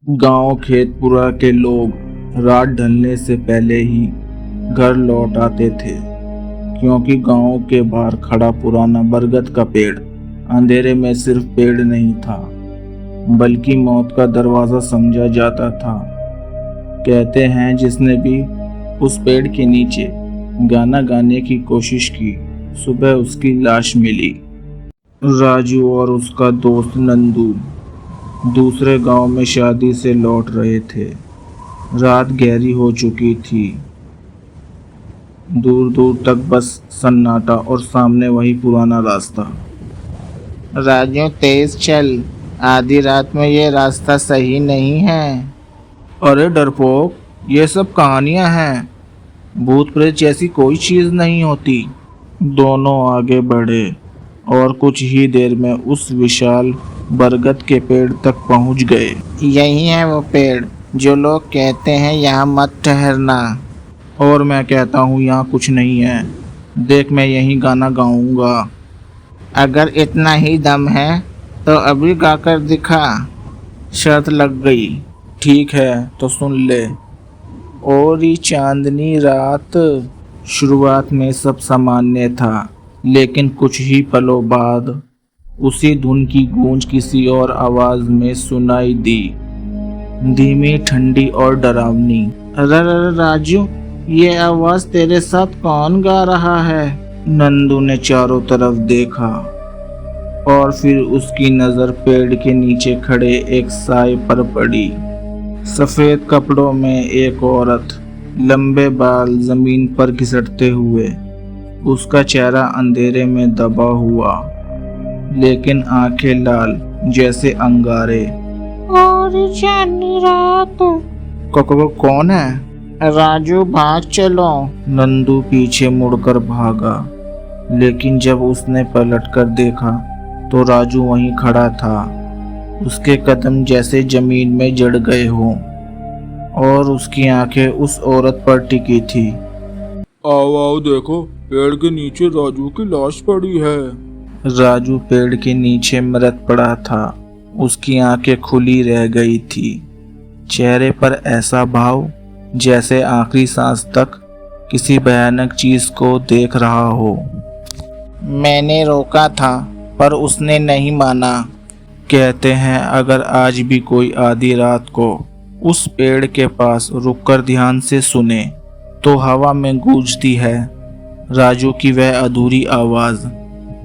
गांव खेतपुरा के लोग रात ढलने से पहले ही घर लौट आते थे, क्योंकि गांव के बाहर खड़ा पुराना बरगद का पेड़ अंधेरे में सिर्फ पेड़ नहीं था, बल्कि मौत का दरवाजा समझा जाता था। कहते हैं जिसने भी उस पेड़ के नीचे गाना गाने की कोशिश की, सुबह उसकी लाश मिली। राजू और उसका दोस्त नंदू दूसरे गांव में शादी से लौट रहे थे। रात गहरी हो चुकी थी। दूर दूर तक बस सन्नाटा और सामने वही पुराना रास्ता। राजू तेज चल, आधी रात में ये रास्ता सही नहीं है। अरे डरपोक, ये सब कहानियां हैं, भूत प्रेत जैसी कोई चीज नहीं होती। दोनों आगे बढ़े और कुछ ही देर में उस विशाल बरगद के पेड़ तक पहुंच गए। यही है वो पेड़ जो लोग कहते हैं यहाँ मत ठहरना। और मैं कहता हूँ यहाँ कुछ नहीं है। देख, मैं यहीं गाना गाऊंगा। अगर इतना ही दम है तो अभी गाकर दिखा। शर्त लग गई। ठीक है तो सुन ले। और ये चांदनी रात। शुरुआत में सब सामान्य था, लेकिन कुछ ही पलों बाद उसी धुन की गूंज किसी और आवाज में सुनाई दी, धीमी, ठंडी और डरावनी। अरे राजू, ये आवाज तेरे साथ कौन गा रहा है? नंदू ने चारों तरफ देखा और फिर उसकी नजर पेड़ के नीचे खड़े एक साए पर पड़ी। सफेद कपड़ों में एक औरत, लंबे बाल जमीन पर घिसटते हुए, उसका चेहरा अंधेरे में दबा हुआ, लेकिन आंखें लाल जैसे अंगारे। और चांदनी रात। कौन है? राजू भाग चलो। नंदू पीछे मुड़कर भागा, लेकिन जब उसने पलटकर देखा तो राजू वहीं खड़ा था। उसके कदम जैसे जमीन में जड़ गए हों और उसकी आंखें उस औरत पर टिकी थी। आओ आओ, देखो, पेड़ के नीचे राजू की लाश पड़ी है। राजू पेड़ के नीचे मृत पड़ा था। उसकी आंखें खुली रह गई थी, चेहरे पर ऐसा भाव जैसे आखिरी सांस तक किसी भयानक चीज को देख रहा हो। मैंने रोका था पर उसने नहीं माना। कहते हैं अगर आज भी कोई आधी रात को उस पेड़ के पास रुककर ध्यान से सुने तो हवा में गूंजती है राजू की वह अधूरी आवाज,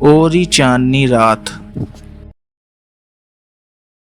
और ही चांदनी रात।